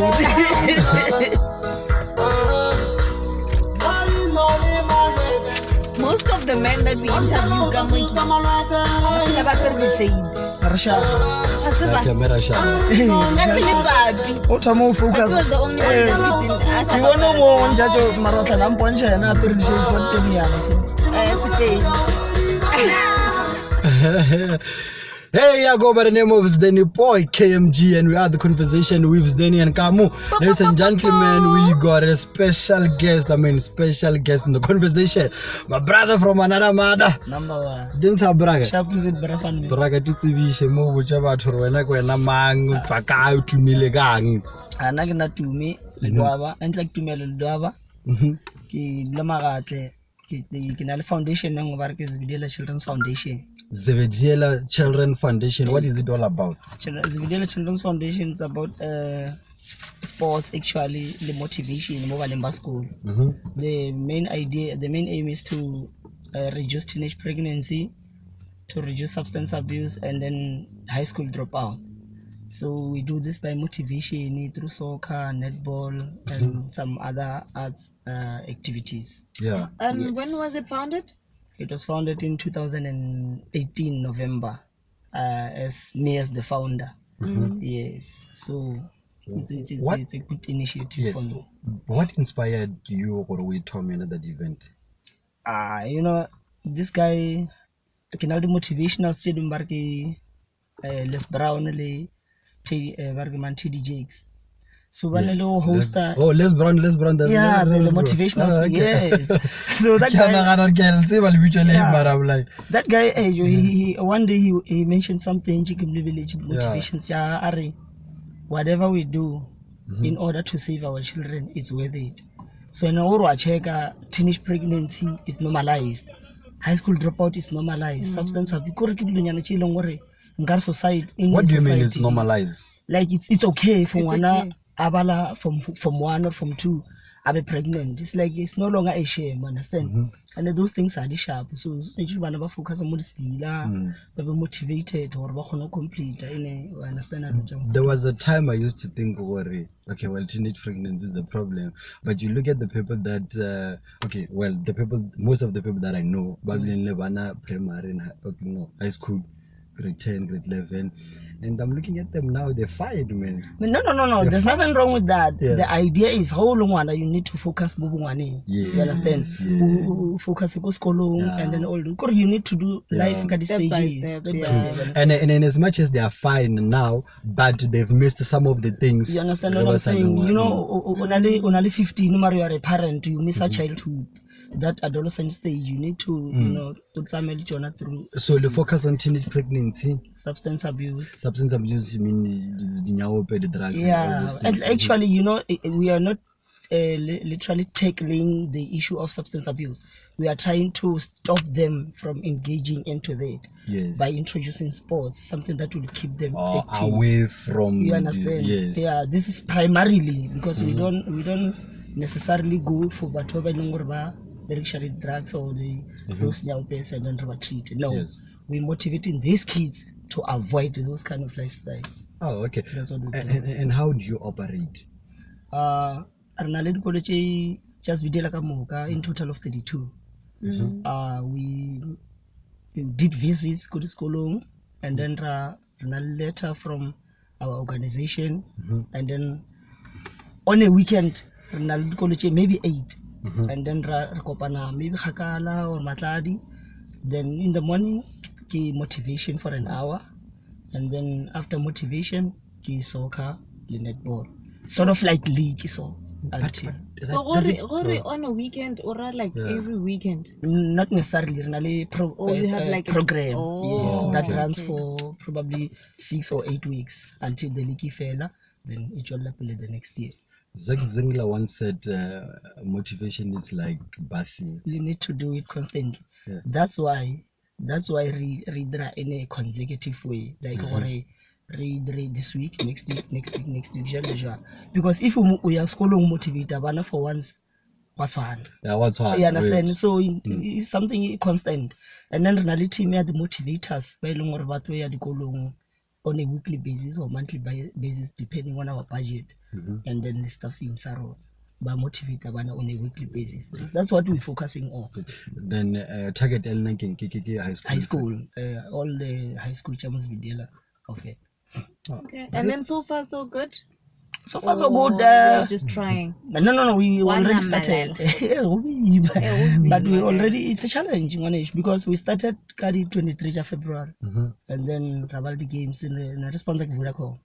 Most of the men that we interview come into the shade. Rashad. That was the only one that we didn't ask. You want to know one judge of Marathon? I'm punching and I appreciate what Hey, I go by the name of Sdeni boy KMG, and we are the conversation with Sdeni and Kamo. Ladies and gentlemen, we got a special guest. Special guest in the conversation. My brother from another mother. Number one. Didn't have braga. Sharp is it brafan. Braga titivishe mo buchaba thorwena kwena mang faka utumile gang. Anagna tumi Ledwaba, and like Tumelo Ledwaba. Ki Blamagatle. Ki na foundation ng work is Zebediela Children's Foundation. Zebediela Children Foundation. What is it all about? Zebediela Children's Foundation is about sports, actually, the motivation in mobile school. The main aim is to reduce teenage pregnancy, to reduce substance abuse, and then high school dropouts. So we do this by motivation through soccer, netball, and some other arts activities. Yeah. And when was it founded? It was founded in 2018 November, as me as the founder. Yes, so it's a good initiative for me. What inspired you or we terminate that event? This guy, kinaldi motivational stadium barki Les Brown le barki TD Jakes. So when a little host, Les Brown. The motivational speaker. Yes. So that guy, he one day he mentioned something. Village motivations. Whatever we do in order to save our children, it's worth it. So in our check, teenage pregnancy is normalized. High school dropout is normalized. Substance abuse. What do you mean it's normalized? Like it's okay for one. Abala from 1 or from 2, I'll be pregnant. It's like it's no longer a shame, understand? And those things are the sharp. So you should never focus on skill, be motivated or complete. Understand? There was a time I used to think, okay, well, teenage pregnancy is the problem. But you look at the people that, most of the people that I know, Babylon Levana, primary, high school, grade 10, grade 11. And I'm looking at them now, they're fine, man. No. There's nothing wrong with that. Yeah. The idea is how long you need to focus moving on. You understand? Focus and then all because you need to do life at the stages. And as much as they are fine now, but they've missed some of the things. You understand what I'm saying? Only 15, no matter you are a parent, you miss a childhood. That adolescent stage, you need to, put some marijuana through. So the focus on teenage pregnancy, substance abuse. You mean the drugs? Yeah, and actually, we are not literally tackling the issue of substance abuse. We are trying to stop them from engaging into that by introducing sports, something that will keep them active. Away from. You understand? Yeah, this is primarily because we don't necessarily go for whatever drugs or those young people and then treated. No, we're motivating these kids to avoid those kind of lifestyle. Oh, okay. That's what we do. And how do you operate? Arnalid College just Zebediela Kamo in total of 32. We did visits to the school and then a letter from our organization and then on a weekend Arnalid College maybe 8. And then Rakopana maybe Hakala or Matladi. Then in the morning, ki motivation for an hour. And then after motivation, ki soccer, netball. Sort of like league so. So on a weekend or like every weekend? Not necessarily. You have like program. That runs for probably 6 or 8 weeks until the league fella. Then it will happen the next year. Zach Zingler once said motivation is like bathing. You need to do it constantly. That's why read in a consecutive way. Like read this week, next week. Because if we are schooling motivated, for once, what's one? Yeah, what's one? You understand? Right. So it's something constant. And then reality me the motivators by long or what way are the on a weekly basis or monthly basis depending on our budget, and then the staffing saro by motivate abana on a weekly basis, because that's what we're focusing on. Then target high school. All the high school chamos Zebediela of it. Okay. And then so far so good. So far so good. We're just trying. No. We One already started. But we already, it's a challenge, because we started Kari 23 February, and then Rabaldi Games in the response like Vodacom.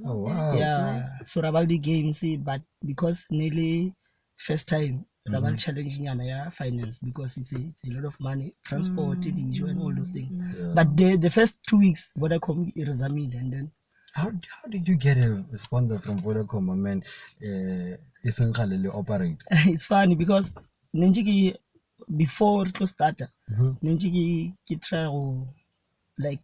Oh wow. Yeah. So Rabaldi Games, but because nearly first time Rabaldi challenging finance, because it's a lot of money, transport, issue, and all those things. Yeah. But the first 2 weeks Vodacom examined, and then. How did you get a sponsor from Vodacom? I mean, isn't operate. It's funny because Nenjiki, before to start, Nenjiki try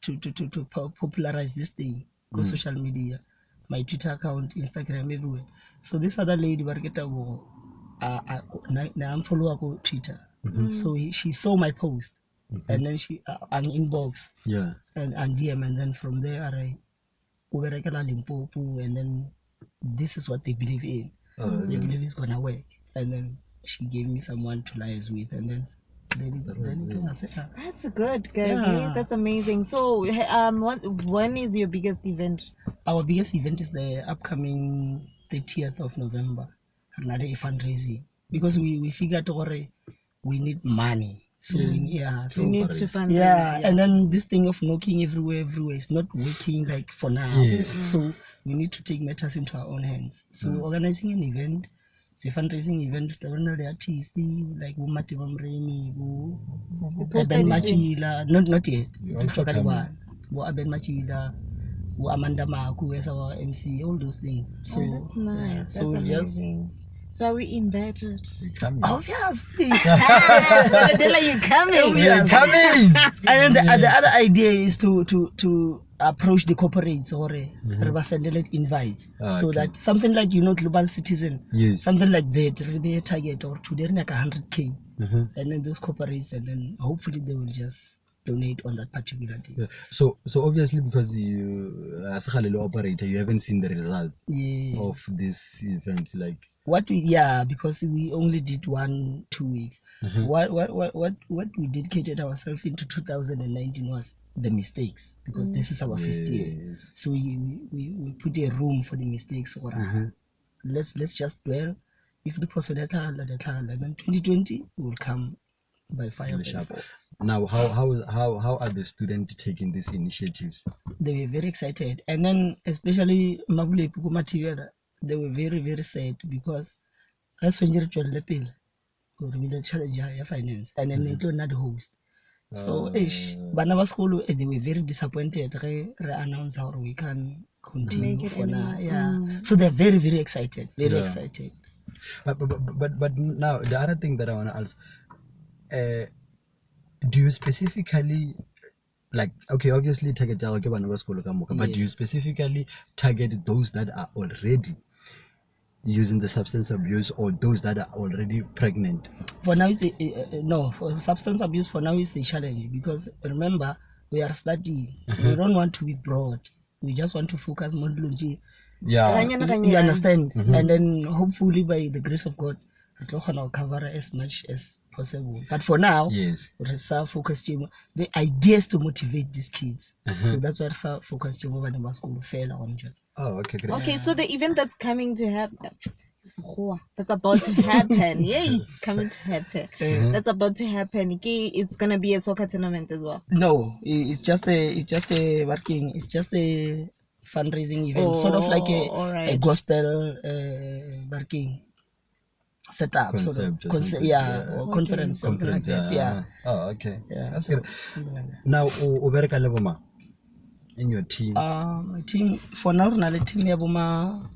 to popularize this thing on social media, my Twitter account, Instagram, everywhere. So this other lady, Bargeta, I'm follow up on Twitter. So she saw my post, and then she an inbox, and DM, and then from there I Limpopo, and then this is what they believe in. They believe it's gonna work, and then she gave me someone to liaise with, and then that's good, guys. Yeah. That's amazing. So when is your biggest event? Our biggest event is the upcoming 30th of November, another fundraising, because we figured we need money. So so we need to fund. And then this thing of knocking everywhere is not working like for now. So we need to take matters into our own hands. So organizing an event, it's a fundraising event. The artists like Matibam Remy, Ben Machila, not yet. Ben Machila, Amanda Maku as our MC, all those things. So that's nice. So that's amazing. So are we invited? Obviously. Zebediela, you coming? You're coming. And then the other idea is to approach the corporates or representative invites, so that something like global citizen, something like that, will be a target or to their like 100K, and then those corporates, and then hopefully they will just donate on that particular day. So obviously, because you as a operator, you haven't seen the results of this event, like. Because we only did 1-2 weeks. What we dedicated ourselves into 2019 was the mistakes, because this is our first year. So we put a room for the mistakes. Let's just dwell. If the possibility, and then 2020 will come by fire and force. Now, how are the students taking these initiatives? They were very excited, and then especially Mabule Pukumatiyela. They were very, very sad, because as when you're the pill, we challenge your finance, and then they not host. So, Banava school, they were very disappointed. They announced how we can continue for now. So they're very, very excited. Very excited. But now the other thing that I want to ask, do you specifically, like, okay, obviously target Banava school, but do you specifically target those that are already using the substance abuse, or those that are already pregnant? For now, no. For substance abuse, for now, it's a challenge, because remember, we are studying. We don't want to be broad. We just want to focus more on you understand? And then hopefully, by the grace of God, we'll cover as much as possible. But for now, let's focus the idea is to motivate these kids. So that's why our focus over the school fail on. Oh, okay, great. Okay, so the event that's coming to happen, that's about to happen, coming to happen. That's about to happen. It's gonna be a soccer tournament as well. No, it's just a fundraising event, sort of like a gospel working setup, or conference, something like that. Oh, okay. That's good. Now, Uberka Leboma, in your team? My team, for now, the team Yaboma,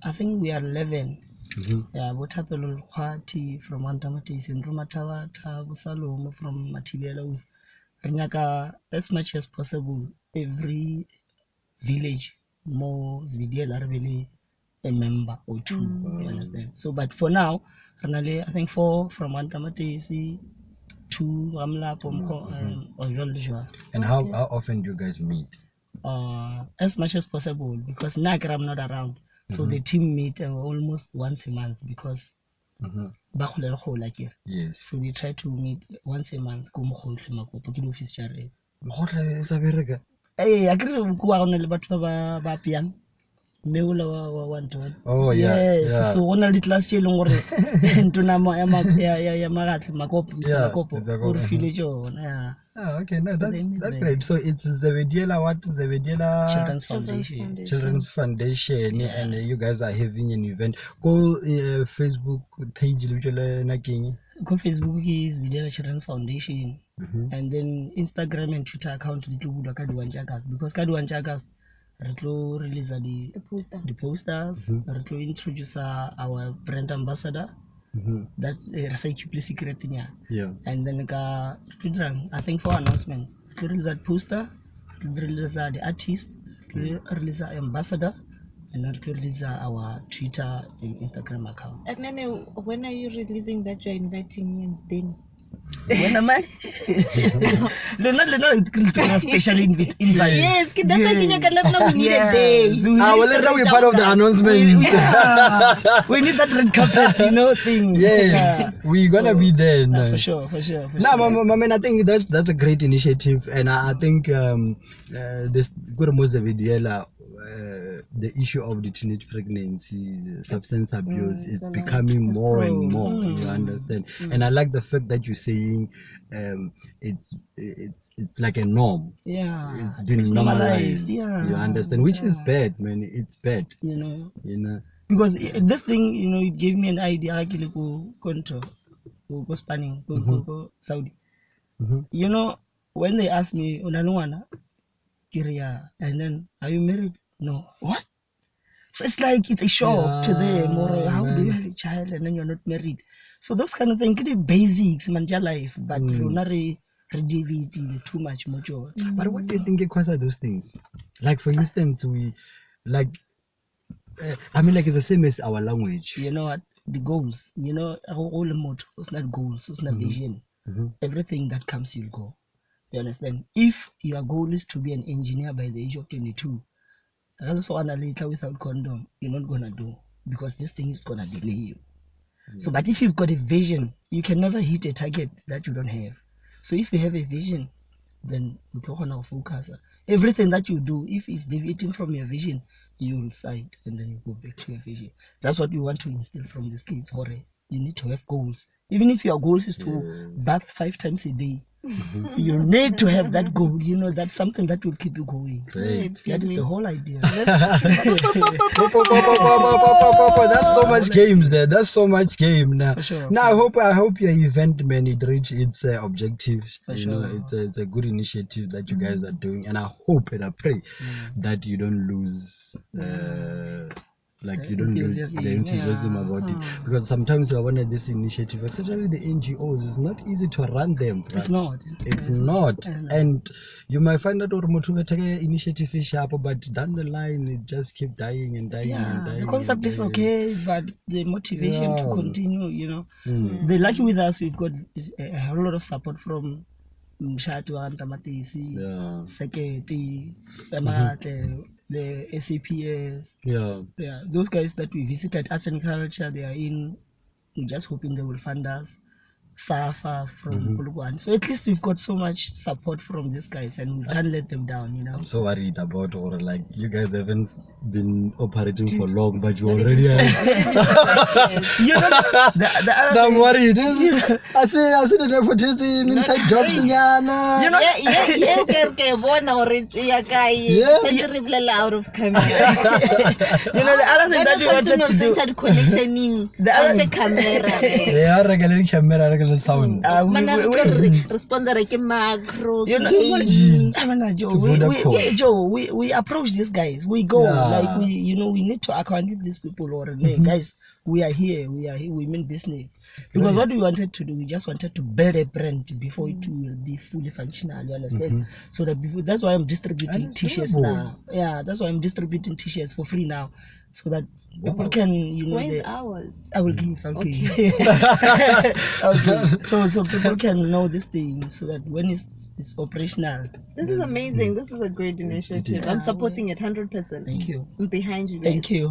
I think we are 11. What happened party from Antamati, and Rumatawa, Busalomo from Matibela. As much as possible, every village, more Zebediela really a member or two. You understand? So, but for now, I think 4 from Antamati, 2 Ramla, and how often do you guys meet? as much as possible, because Nagra I'm not around. So the team meet almost once a month because Yes. so we try to meet once a month. Hey, I can't go on the Bapian. Meula wa want to. Oh yeah. Yes, Yeah. so one little last year long into Nama Makopo, Mr. Yeah, Makopo, Mr. or Makopo. village. Yeah. Oh, okay, no, So that's they meet there. great. So it's Zebediela, what Zebediela Children's Foundation. Children's Foundation, Yeah. and you guys are having an event. Go Facebook page, Go Facebook is Zebediela Children's Foundation, and then Instagram and Twitter account Little Kadu Jagas, because Kadu Jagas release the posters, introduce our brand ambassador. That recycle secret thing, Yeah. and then I think 4 announcements. To release that poster, to release the artist, to release the ambassador, and then to release our Twitter and Instagram account. And then when are you releasing that you're inviting me and Sdeni? When am I? Lena, special invite. Yes, that's why we need a day. Well, we're part of the announcement. We need that red carpet, thing. Yes, we're gonna be there. For sure. No, man, I think that's a great initiative, and I think this Zebediela, the issue of the teenage pregnancy, substance abuse, is becoming more and more. You understand? And I like the fact that you're saying it's like a norm. Yeah, it's been normalized. Yeah, you understand? Which is bad, man. It's bad. You know. Because this thing, it gave me an idea. I can go spanning, go Saudi. When they asked me, Unanuana, Kiria, and then, are you married? No. What? So it's like it's a shock to them. Or how do you have a child and then you're not married? So those kind of things, basics, manja life, but not too much more. But what do you think causes those things? Like for instance, it's the same as our language. You know what? The goals, all the motto, it's not goals, it's not vision. Everything that comes, you'll go. You understand? If your goal is to be an engineer by the age of 22, also an later without condom, you're not gonna do, because this thing is gonna delay you. So, but if you've got a vision, you can never hit a target that you don't have. So if you have a vision, then you can focus. Everything that you do, if it's deviating from your vision, you will side and then you go back to your vision. That's what we want to instill from these kids. You need to have goals. Even if your goal is to bath 5 times a day, you need to have that goal. That's something that will keep you going. Great. That is the whole idea. That's so much games there. That's so much game now. For sure. Now I hope your event, man, it reach its objective. For sure. It's a good initiative that you guys are doing, and I hope and I pray that you don't lose. You don't lose the enthusiasm about it, because sometimes I wonder this initiative, especially the NGOs, it's not easy to run them. It's not. And you might find out initiative is sharp, but down the line it just keep dying and dying and dying. The concept is okay, but the motivation to continue, the lucky with us, we've got a whole lot of support from Mshatu and Tamatisi, Seketi, the SAPS, those guys that we visited, arts and culture, they are in. We're just hoping they will fund us. Safa from Polokwane. So at least we've got so much support from these guys, and we can't let them down. I'm so worried about, you guys haven't been operating for long, but you already have. I'm worried. I see the nepotism inside jobs. Out of camera. The other thing that we wanted to do. The other camera. Sound. We approach these guys. We go we need to accommodate these people already. Guys, we are here. We mean business. Because what we wanted to do, we just wanted to build a brand before it will be fully functional. You understand? So that's why I'm distributing t-shirts now. Yeah, that's why I'm distributing t-shirts for free now. so that people can, you know, Where's ours? I will give. I'll Okay. give. I'll give. So people can know this thing, so that when it's operational. This is amazing. This is a great initiative. I'm supporting it 100%. Thank you. I'm behind you guys. Thank you.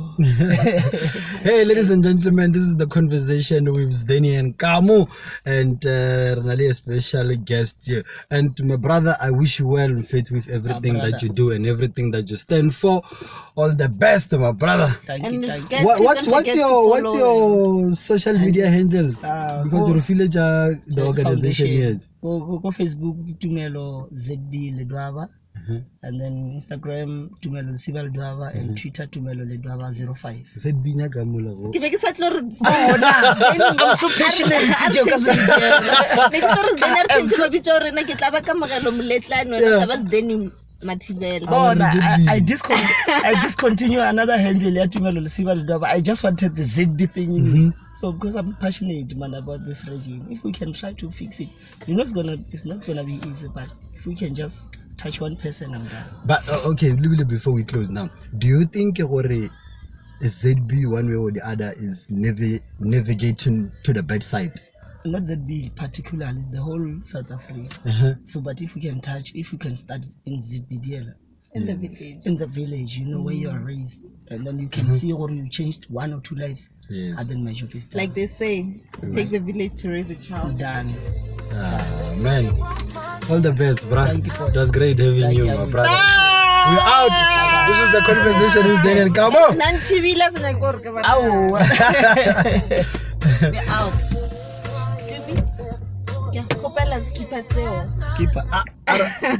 Hey, ladies and gentlemen, this is the conversation with Sdeni and Kamo, and really a special guest here. And my brother, I wish you well in faith with everything that you do and everything that you stand for. All the best, my brother. Thank And you. Thank you. guys, What's please don't forget to follow your social media handle? Because go- you feel the organization Foundation. is. Go Facebook, Tumelo Ledwaba, and then Instagram Tumelo Ledwaba, and Twitter Tumelo Ledwaba 05. Said binya gamula go. Ke be ke sa tlo re- I'm so passionate. A re change- Ne ke tlo re Sdeni a re change mabitso a rena, ke tla ba Kamogelo Moletlane, wena tla ba Sdeni Mathibela. Oh, no, I discontinue another handle at Tumelo Ledwaba. I just wanted the ZB thing in it. So because I'm passionate, man, about this regime, if we can try to fix it, you know, it's not gonna be easy, but if we can just touch one person, I'm done. But okay, little before we close now, do you think a ZB one way or the other is navigating to the bad side? Not ZB particularly, the whole South Africa. So, but if we can start in Zebediela, In the village. in the village, you know, where you are raised, and then you can see or you changed 1 or 2 lives, Yes. and then my job is done. Like they say, it takes a village to raise a child. Done. Man, all the best, bro. Thank you for It was great having Thank you, you. my brother. We're out. This is the conversation with Sdeni and Kamo. Nan-TV la se nyaka hore ke bana. Ow. We're out. Tubi, ke a kgopela skipper seo. Skipper.